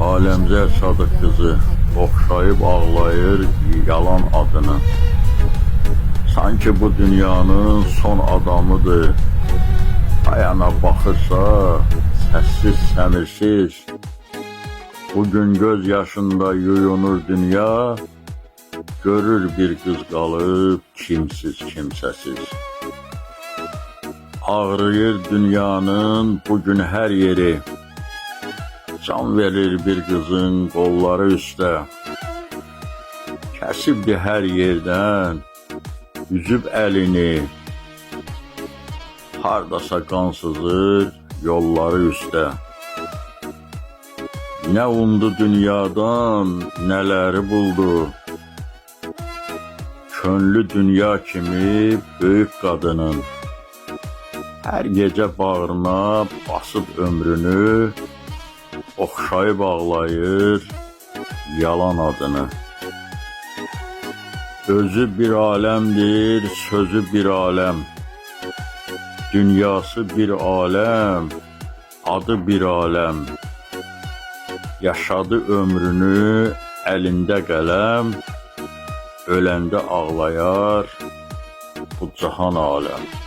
Alemzər Sadıq qızı oxşayıb ağlayır yalan adını. Sanki bu dünyanın son adamıdır. Ayana baxırsa səssiz səmirsiz. Bugün göz yaşında yuyunur dünya. Görür bir qız qalıb kimsiz kimsəsiz. Ağrıyır dünyanın bugün hər yeri. Can verir bir qızın qolları üstə. Kəsibdi hər yerdən, üzüb əlini. Hardasa qan sızır yolları üstə. Nə umdu dünyadan, nələri buldu. Könlü dünya kimi böyük qadının. Hər gecə bağrına basıb ömrünü. Oxşayıb ağlayır yalan adını. Özü bir aləmdir, sözü bir aləm. Dünyası bir aləm, adı bir aləm. Yaşadı ömrünü əlində qələm. Öləndə ağlayar bu cahan aləm.